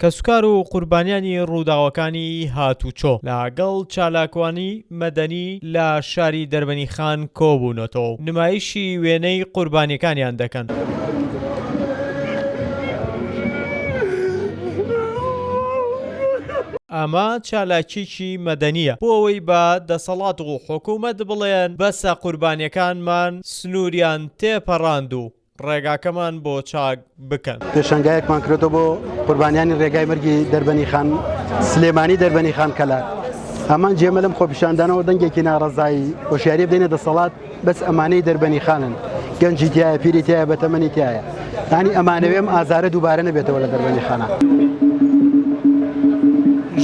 کەسوکار و قوربانیانی ڕووداوەکانی هاتوچۆ لەگەڵ چالاکوانی مەدەنی لە شاری دەربەنیخان کۆبوونەتەوە نمایشی وێنەی قوربانیەکانیان دەکەن. ئەمە چالاکیی مەدەنیە بۆ ئەوەی بە دەسەڵات و حکوومەت بڵێن بەسە قوربانیەکانمان سنووریان تێپەڕاند و ڕێگاکەمان بۆ چاک بکەن. پێشەنگایەکمان کردەوە بۆ قوربانیانی ڕێگای مەرگی دەربەنیخان سلێمانی دەربەنیخان کەلار. ئەمان جێمە لەم خۆپیشاندانەوە دەنگێکی ناڕەزایی هۆشیاری بدەینە دەسەڵات بەس ئەمانەی دەربەنیخانن گەنجی تایە پیری تایە بەتەمەنی تایە یانی ئەمانەوێم ئازارە دووبارە نەبێتەوە لە دەربەنیخانە.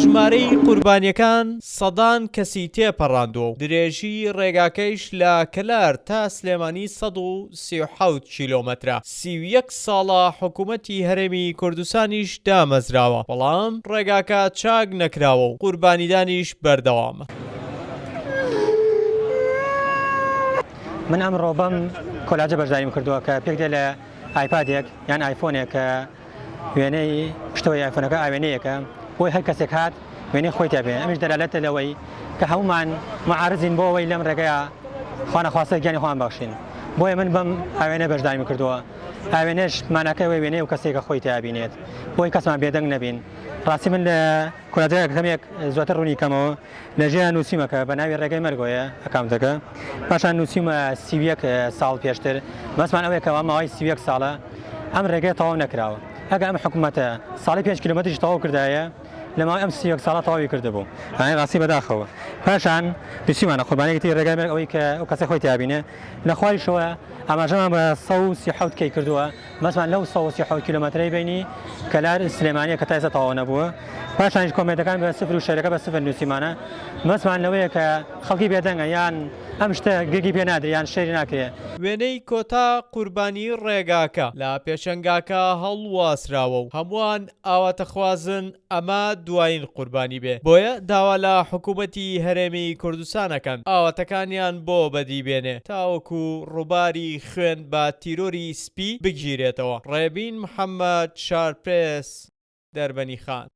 ژمارەی قوربانیەکان سەدان کەسی تێپەڕاندووە و درێژی ڕێگاکەیش لە کەلار تا سلێمانی 137 کیلۆمەترە. 31 ساڵە حکوومەتی هەرێمی کوردستانیش دامەزراوە بەڵام ڕێگاکە چاک نەکراوە و قوربانیدانیش بەردەوامە. من ئەمڕۆ بەم کۆلاجە بەشداریم کردووە کە پێک دێ لە ئایپادێک یان ئایفۆنێک کە وێنەی پشتەوەی ئایفۆنەکە ئاوێنەیەکە بۆی هەر کەسێک هات وێنەی خۆی تێبێ. ئەمیش دەلالەتە لەوەی کە هەمومان معارزین بۆ ئەوەی لەم ڕێگەیە خوانەخواستە گیانی خۆیان بەخشین. بۆیە من بەم ئاوێنە بەشداریم کردووە. ئاوێنەش ماناکەوەی وێنەی و کەسێکە خۆی تێبینێت بۆی کەسمان بێدەنگ نەبین. ڕاستی من لە کۆلاجەیەک هەمێک زۆرتر ڕوونی کەمەوە لە ژێیان نووسیمەکە بە ناوی ڕێگەی مەرگۆیە ئەکاونتەکە پاشان نووسیمە 31 ساڵ پێشتر مەسمان ئەوەیەکەوە ماوەی 31 ساڵە ئەم ڕێگەی تەواو نەکراوە. ئەگە ئەم حکوومەتە ساڵی 5 کیلۆمەتریش تەواو کردایە لە ماوەی ئەم 31 ساڵە تەواوی کردبوو. ئەی ڕاستی بەداخەوە پاشان دووسیمانە قوربانیەکی ڕێگای مەرگ ئەوەی کە ئەو کەسەی خۆی تێبینێ لە خواریشەوە ئاماژەمان بە 137 کەی کردووە مەسمان لەو 137 کیلۆمەترەی بینی کەلار سلێمانیە کە تا ئێستا تەواو نەبووە. پاشانیش کۆمنتەکان بە سفر و شەرەکە بە سفر نووسیمانە مەسمان لەوەیە کە خەڵکی بێدەنگە یان ئەم شتە گرگی پێ نادرێ یان شێری ناکرێ. وێنەی کۆتا قوربانی ڕێگاکە لە پێشەنگاکە هەڵواسراوە و هەمووان ئاواتەخوازن ئەمە دوایین قوربانی بێ بۆیە داوا لە حکوومەتی هەرێمی کوردستانەکەن ئاواتەکانیان بۆ بەدیبێنێ تاوەکو ڕووباری خوێن بە تیرۆری سپی بگیرێتەوە. ڕێبین محەممەد شارپرس دەربەنیخان.